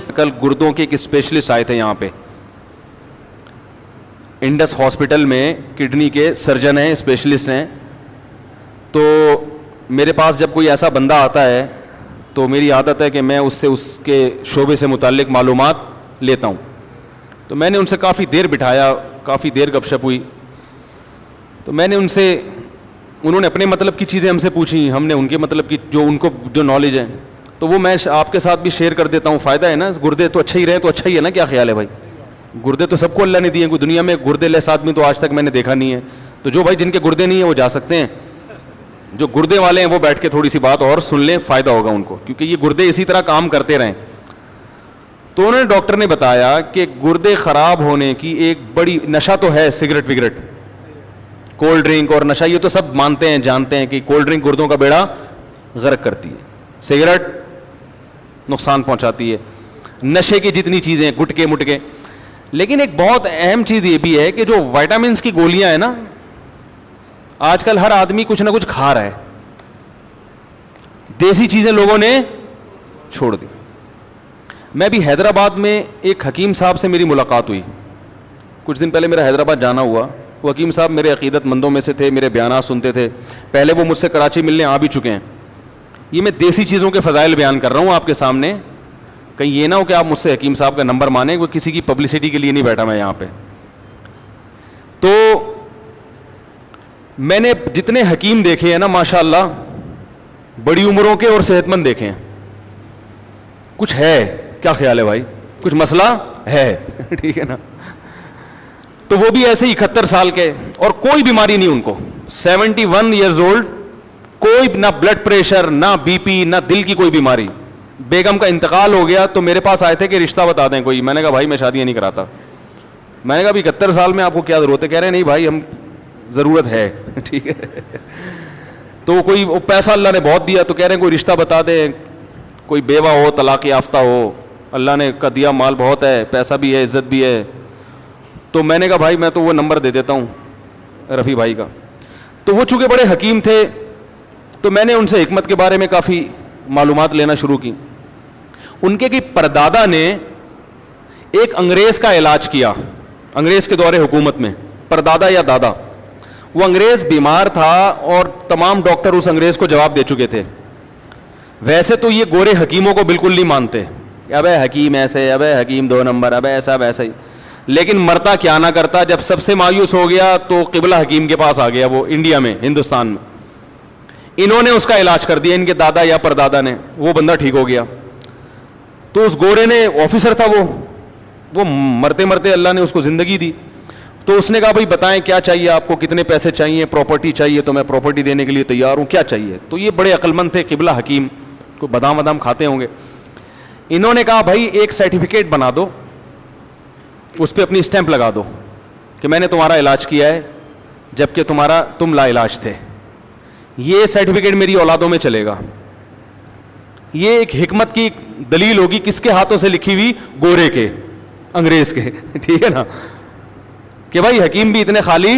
کل گردوں کے ایک اسپیشلسٹ آئے تھے یہاں پہ, انڈس ہاسپٹل میں کڈنی کے سرجن ہیں, اسپیشلسٹ ہیں. تو میرے پاس جب کوئی ایسا بندہ آتا ہے تو میری عادت ہے کہ میں اس سے اس کے شعبے سے متعلق معلومات لیتا ہوں. تو میں نے ان سے کافی دیر بٹھایا, کافی دیر گپ شپ ہوئی. تو میں نے ان سے, انہوں نے اپنے مطلب کی چیزیں ہم سے پوچھی, ہم نے ان کے مطلب کی جو ان کو جو نالج ہے تو وہ میں آپ کے ساتھ بھی شیئر کر دیتا ہوں. فائدہ ہے نا, گردے تو اچھا ہی رہے تو اچھا ہی ہے نا. کیا خیال ہے بھائی؟ گردے تو سب کو اللہ نے دیے, کوئی دنیا میں گردے لیس آدمی تو آج تک میں نے دیکھا نہیں ہے. تو جو بھائی جن کے گردے نہیں ہیں وہ جا سکتے ہیں, جو گردے والے ہیں وہ بیٹھ کے تھوڑی سی بات اور سن لیں, فائدہ ہوگا ان کو, کیونکہ یہ گردے اسی طرح کام کرتے رہیں. تو انہوں نے, ڈاکٹر نے بتایا کہ گردے خراب ہونے کی ایک بڑی, نشہ تو ہے سگریٹ وگریٹ, کولڈ ڈرنک اور نشہ, یہ تو سب مانتے ہیں جانتے ہیں کہ کولڈ ڈرنک گردوں کا بیڑا غرق کرتی ہے, سگریٹ نقصان پہنچاتی ہے, نشے کی جتنی چیزیں گٹکے مٹکے. لیکن ایک بہت اہم چیز یہ بھی ہے کہ جو وائٹامنس کی گولیاں ہیں نا, آج کل ہر آدمی کچھ نہ کچھ کھا رہا ہے, دیسی چیزیں لوگوں نے چھوڑ دی. میں بھی حیدرآباد میں ایک حکیم صاحب سے میری ملاقات ہوئی کچھ دن پہلے, میرا حیدرآباد جانا ہوا. وہ حکیم صاحب میرے عقیدت مندوں میں سے تھے, میرے بیانات سنتے تھے. پہلے وہ مجھ سے کراچی ملنے آ بھی چکے ہیں. یہ میں دیسی چیزوں کے فضائل بیان کر رہا ہوں آپ کے سامنے, کہیں یہ نہ ہو کہ آپ مجھ سے حکیم صاحب کا نمبر مانیں, کوئی کسی کی پبلسٹی کے لیے نہیں بیٹھا میں یہاں پہ. تو میں نے جتنے حکیم دیکھے ہیں نا ماشاء اللہ, بڑی عمروں کے اور صحت مند دیکھے ہیں. کچھ ہے, کیا خیال ہے بھائی؟ کچھ مسئلہ ہے ٹھیک ہے نا. تو وہ بھی ایسے 71 سال کے, اور کوئی بیماری نہیں ان کو, 71 ایئرز اولڈ, کوئی نہ بلڈ پریشر, نہ بی پی, نہ دل کی کوئی بیماری. بیگم کا انتقال ہو گیا تو میرے پاس آئے تھے کہ رشتہ بتا دیں کوئی. میں نے کہا بھائی میں شادیاں نہیں کراتا. میں نے کہا ابھی 71 سال میں آپ کو کیا ضرورت ہے؟ کہہ رہے ہیں نہیں بھائی ہم ضرورت ہے ٹھیک ہے. تو کوئی پیسہ اللہ نے بہت دیا تو کہہ رہے ہیں کوئی رشتہ بتا دیں, کوئی بیوہ ہو, طلاق یافتہ ہو, اللہ نے کا دیا مال بہت ہے, پیسہ بھی ہے, عزت بھی ہے. تو میں نے کہا بھائی میں تو وہ نمبر دے دیتا ہوں رفیع بھائی کا. تو وہ چونکہ بڑے حکیم تھے تو میں نے ان سے حکمت کے بارے میں کافی معلومات لینا شروع کی. ان کے پردادا نے ایک انگریز کا علاج کیا, انگریز کے دور حکومت میں, پردادا یا دادا. وہ انگریز بیمار تھا اور تمام ڈاکٹر اس انگریز کو جواب دے چکے تھے. ویسے تو یہ گورے حکیموں کو بالکل نہیں مانتے, ابے حکیم ایسے, ابے حکیم 2 نمبر, ابے ایسا ویسا ہی. لیکن مرتا کیا نہ کرتا, جب سب سے مایوس ہو گیا تو قبلہ حکیم کے پاس آ گیا, وہ انڈیا میں, ہندوستان میں. انہوں نے اس کا علاج کر دیا, ان کے دادا یا پردادا نے, وہ بندہ ٹھیک ہو گیا. تو اس گورے نے, آفیسر تھا وہ مرتے مرتے اللہ نے اس کو زندگی دی. تو اس نے کہا بھائی بتائیں کیا چاہیے آپ کو, کتنے پیسے چاہیے, پراپرٹی چاہیے تو میں پراپرٹی دینے کے لیے تیار ہوں, کیا چاہیے. تو یہ بڑے عقل مند تھے قبلہ حکیم, کو بادام وادام کھاتے ہوں گے. انہوں نے کہا بھائی ایک سرٹیفکیٹ بنا دو, اس پہ اپنی اسٹیمپ لگا دو کہ میں نے تمہارا علاج کیا ہے جبکہ تم لا علاج تھے. یہ سرٹیفکیٹ میری اولادوں میں چلے گا. یہ ایک حکمت کی دلیل ہوگی. کس کے ہاتھوں سے لکھی ہوئی؟ گورے کے, انگریز کے ٹھیک ہے نا. کہ بھائی حکیم بھی اتنے خالی,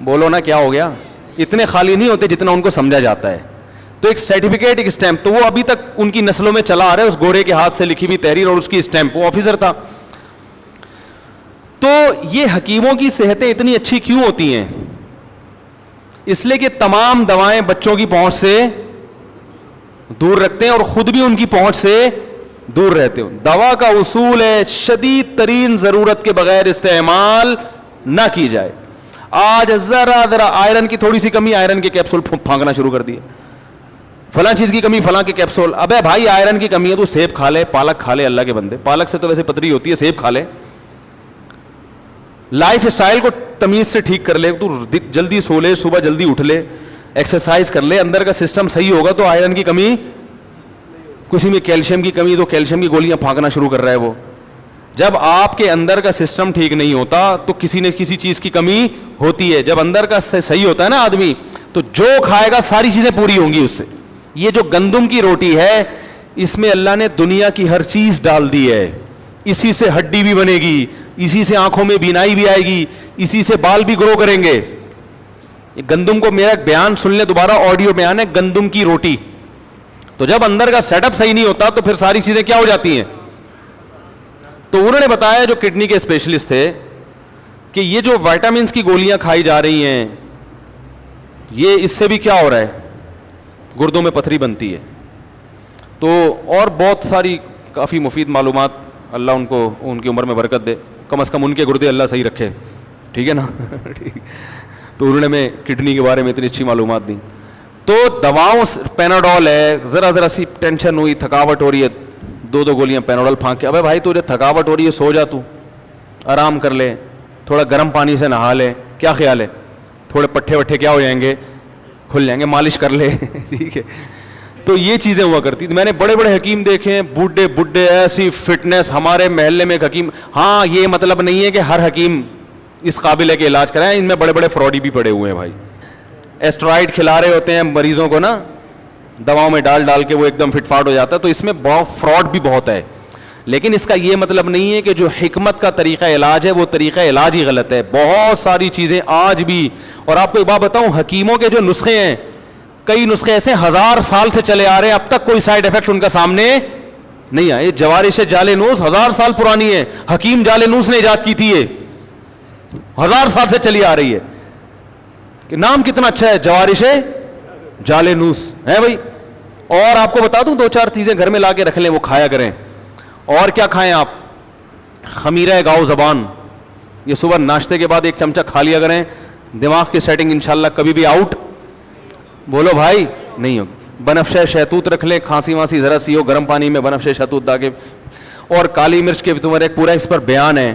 بولو نا کیا ہو گیا, اتنے خالی نہیں ہوتے جتنا ان کو سمجھا جاتا ہے. تو ایک سرٹیفکیٹ, ایک اسٹیمپ, تو وہ ابھی تک ان کی نسلوں میں چلا آ رہا ہے, اس گورے کے ہاتھ سے لکھی ہوئی تحریر اور اس کی اسٹیمپ. وہ آفیسر تھا. تو یہ حکیموں کی صحتیں اتنی اچھی کیوں ہوتی ہیں؟ اس لیے کہ تمام دوائیں بچوں کی پہنچ سے دور رکھتے ہیں اور خود بھی ان کی پہنچ سے دور رہتے ہو. دوا کا اصول ہے شدید ترین ضرورت کے بغیر استعمال نہ کی جائے. آج ذرا آئرن کی تھوڑی سی کمی, آئرن کے کیپسول پھانکنا شروع کر دیے. فلاں چیز کی کمی, فلاں کے کیپسول. ابے بھائی آئرن کی کمی ہے تو سیب کھا لے, پالک کھا لے, اللہ کے بندے, پالک سے تو ویسے پتری ہوتی ہے, سیب کھا لے. لائف اسٹائل کو تمیز سے ٹھیک کر لے, تو جلدی سو لے, صبح جلدی اٹھ لے, ایکسرسائز کر لے, اندر کا سسٹم صحیح ہوگا تو آئرن کی کمی, کسی میں کیلشیم کی کمی تو کیلشیم کی گولیاں پھانکنا شروع کر رہا ہے وہ. جب آپ کے اندر کا سسٹم ٹھیک نہیں ہوتا تو کسی نہ کسی چیز کی کمی ہوتی ہے. جب اندر کا صحیح ہوتا ہے نا آدمی, تو جو کھائے گا ساری چیزیں پوری ہوں گی اس سے. یہ جو گندم کی روٹی ہے, اس میں اللہ نے دنیا کی ہر چیز ڈال دی ہے. اسی سے ہڈی بھی بنے گی, اسی سے آنکھوں میں بینائی بھی آئے گی, اسی سے بال بھی گرو کریں گے. گندم کو, میرا بیان سن لیں دوبارہ, آڈیو بیان ہے گندم کی روٹی. تو جب اندر کا سیٹ اپ صحیح نہیں ہوتا تو پھر ساری چیزیں کیا ہو جاتی ہیں, تو انہوں نے بتایا, جو کڈنی کے اسپیشلسٹ تھے, کہ یہ جو وائٹامنس کی گولیاں کھائی جا رہی ہیں, یہ اس سے بھی کیا ہو رہا ہے, گردوں میں پتھری بنتی ہے. تو اور بہت ساری کافی مفید معلومات, اللہ ان کو ان کی عمر میں برکت دے, کم از کم ان کے گردے اللہ صحیح رکھے, ٹھیک ہے نا. تو انہوں نے ہمیں کڈنی کے بارے میں اتنی اچھی معلومات دی. تو دواؤں, پیناڈول ہے, ذرا سی ٹینشن ہوئی, تھکاوٹ ہو رہی ہے, 2 گولیاں پیناڈول پھانک کے, ابے بھائی تجھے تھکاوٹ ہو رہی ہے, سو جا, تو آرام کر لے, تھوڑا گرم پانی سے نہا لے, کیا خیال ہے, تھوڑے پٹھے وٹھے کیا ہو جائیں گے, کھل جائیں گے, مالش کر لے, ٹھیک ہے. تو یہ چیزیں ہوا کرتی تھی. میں نے بڑے بڑے حکیم دیکھے ہیں, بوڑھے ایسی فٹنس. ہمارے محلے میں ایک حکیم, ہاں یہ مطلب نہیں ہے کہ ہر حکیم اس قابل ہے کہ علاج کرائیں, ان میں بڑے بڑے فراڈی بھی پڑے ہوئے ہیں بھائی. اسٹرائڈ کھلا رہے ہوتے ہیں مریضوں کو نا, دواؤں میں ڈال کے وہ ایک دم فٹ فاٹ ہو جاتا ہے. تو اس میں بہت فراڈ بھی بہت ہے, لیکن اس کا یہ مطلب نہیں ہے کہ جو حکمت کا طریقہ علاج ہے وہ طریقہ علاج ہی غلط ہے. بہت ساری چیزیں آج بھی, اور آپ کو ایک بات بتاؤں, حکیموں کے جو نسخے ہیں, کئی نسخے ایسے 1000 سال سے چلے آ رہے ہیں, اب تک کوئی سائڈ افیکٹ ان کا سامنے نہیں آئے. جوارش جالینوس 1000 سال پرانی ہے, حکیم جالینوس نے ایجاد کی تھی, یہ 1000 سال سے چلی آ رہی ہے. کہ نام کتنا اچھا ہے, جوارش جالینوس ہے بھائی. اور آپ کو بتا دوں 2-4 چیزیں گھر میں لا کے رکھ لیں, وہ کھایا کریں. اور کیا کھائیں آپ, خمیرہ گاؤ زبان, یہ صبح ناشتے کے بعد 1 چمچہ کھا لیا کریں. دماغ کی سیٹنگ انشاءاللہ کبھی بھی آؤٹ, بولو بھائی, نہیں ہوگی. بنفشہ شہتوت رکھ لیں, کھانسی وانسی ذرا سی ہو, گرم پانی میں بنفشہ شہتوت ڈال کے. اور کالی مرچ کے تمہارے پورا اس پر بیان ہے,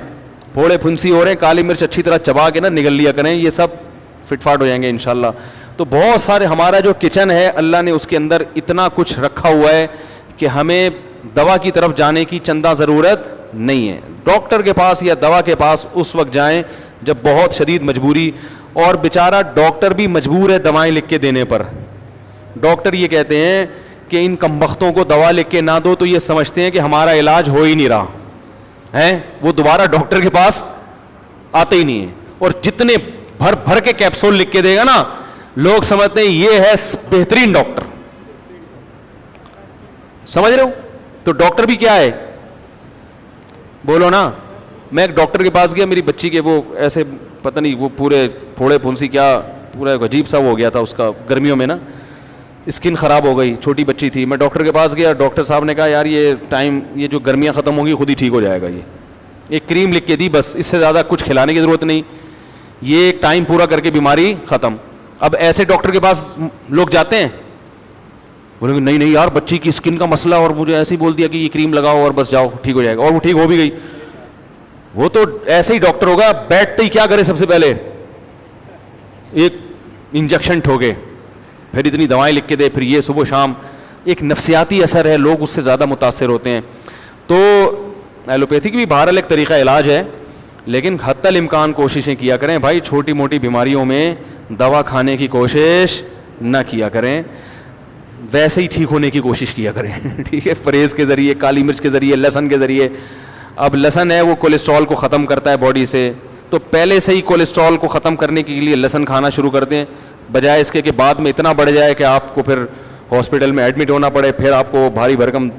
پھوڑے پھنسی ہو رہے ہیں, کالی مرچ اچھی طرح چبا کے نا نگل لیا کریں, یہ سب فٹ فاٹ ہو جائیں گے انشاءاللہ. تو بہت سارے, ہمارا جو کچن ہے اللہ نے اس کے اندر اتنا کچھ رکھا ہوا ہے کہ ہمیں دوا کی طرف جانے کی چندہ ضرورت نہیں ہے. ڈاکٹر کے پاس یا دوا کے پاس اس وقت جائیں جب بہت شدید مجبوری, اور بیچارہ ڈاکٹر بھی مجبور ہے دوائیں لکھ کے دینے پر. ڈاکٹر یہ کہتے ہیں کہ ان کمبختوں کو دوا لکھ کے نہ دو تو یہ سمجھتے ہیں کہ ہمارا علاج ہو ہی نہیں رہا ہے, وہ دوبارہ ڈاکٹر کے پاس آتے ہی نہیں ہیں. اور جتنے بھر کے کیپسول لکھ کے دے گا نا, لوگ سمجھتے ہیں یہ ہے بہترین ڈاکٹر. سمجھ رہے ہو؟ تو ڈاکٹر بھی کیا ہے, بولو نا. میں ایک ڈاکٹر کے پاس گیا, میری بچی کے وہ ایسے پتہ نہیں وہ پورے پھوڑے پھنسی کیا پورا عجیب سا ہو گیا تھا اس کا, گرمیوں میں نا اسکن خراب ہو گئی, چھوٹی بچی تھی. میں ڈاکٹر کے پاس گیا, ڈاکٹر صاحب نے کہا یار یہ جو گرمیاں ختم ہوں گی خود ہی ٹھیک ہو جائے گا. یہ ایک کریم لکھ کے دی بس, اس سے زیادہ کچھ کھلانے کی ضرورت نہیں, یہ ایک ٹائم پورا کر کے بیماری ختم. اب ایسے ڈاکٹر کے پاس لوگ جاتے ہیں, بولیں گے نہیں یار بچی کی اسکن کا مسئلہ, اور مجھے ایسے ہی بول دیا کہ یہ کریم لگاؤ اور بس جاؤ ٹھیک ہو جائے گا, اور وہ ٹھیک ہو بھی گئی. وہ تو ایسے ہی ڈاکٹر ہوگا, بیٹھتے ہی کیا کرے, سب سے پہلے ایک انجیکشن ٹھوکے, پھر اتنی دوائیں لکھ کے دے, پھر یہ صبح شام. ایک نفسیاتی اثر ہے, لوگ اس سے زیادہ متاثر ہوتے ہیں. تو ایلوپیتھی کی بھی بہرحال ایک طریقہ علاج ہے, لیکن حتی الامکان کوششیں کیا کریں بھائی, چھوٹی موٹی بیماریوں میں دوا کھانے کی کوشش نہ کیا کریں, ویسے ہی ٹھیک ہونے کی کوشش کیا کریں. ٹھیک ہے, پرہیز کے ذریعے, کالی مرچ کے ذریعے, لہسن کے ذریعے. اب لہسن ہے وہ کولیسٹرول کو ختم کرتا ہے باڈی سے, تو پہلے سے ہی کولیسٹرول کو ختم کرنے کے لیے لہسن کھانا شروع کر دیں, بجائے اس کے کہ بعد میں اتنا بڑھ جائے کہ آپ کو پھر ہاسپٹل میں ایڈمٹ ہونا پڑے, پھر آپ کو بھاری بھرکم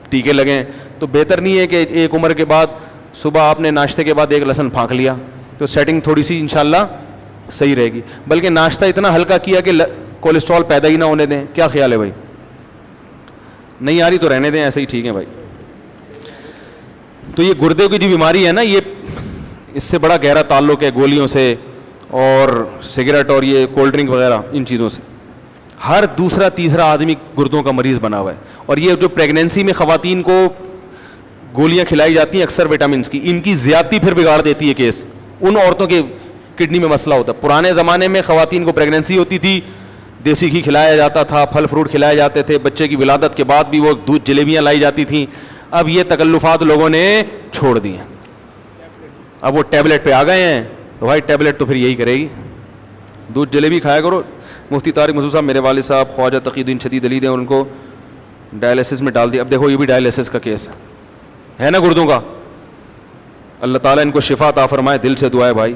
ٹیکے لگیں. تو بہتر نہیں ہے کہ ایک عمر کے بعد صبح آپ نے ناشتے کے بعد ایک لہسن پھانک لیا, تو سیٹنگ تھوڑی سی انشاءاللہ صحیح رہے گی. بلکہ ناشتہ اتنا ہلکا کیا کہ کولیسٹرول پیدا ہی نہ ہونے دیں. کیا خیال ہے بھائی؟ نہیں آ رہی تو رہنے دیں, ایسے ہی ٹھیک ہے بھائی. تو یہ گردے کی جو بیماری ہے نا, یہ اس سے بڑا گہرا تعلق ہے گولیوں سے اور سگریٹ اور یہ کولڈ ڈرنک وغیرہ, ان چیزوں سے. ہر دوسرا تیسرا آدمی گردوں کا مریض بنا ہوا ہے. اور یہ جو پریگنینسی میں خواتین کو گولیاں کھلائی جاتی ہیں اکثر وٹامنس کی, ان کی زیادتی پھر بگاڑ دیتی ہے کیس. ان عورتوں کے کڈنی میں مسئلہ ہوتا ہے. پرانے زمانے میں خواتین کو پریگنینسی ہوتی تھی, دیسی گھی کھلایا جاتا تھا, پھل فروٹ کھلائے جاتے تھے, بچے کی ولادت کے بعد بھی وہ دودھ جلیبیاں لائی جاتی تھیں. اب یہ تکلفات لوگوں نے چھوڑ دی ہیں, اب وہ ٹیبلٹ پہ آ گئے ہیں. بھائی ٹیبلٹ تو پھر یہی کرے گی, دودھ جلیبی کھایا کرو. مفتی طارق مسعود صاحب, میرے والد صاحب خواجہ تقی الدین شدید علی ہیں, اور ان کو ڈائلیسس میں ڈال دیا. اب دیکھو یہ بھی ڈائلیسس کا کیس ہے نا گردوں کا. اللہ تعالیٰ ان کو شفا عطا فرمائے, دل سے دعا ہے بھائی.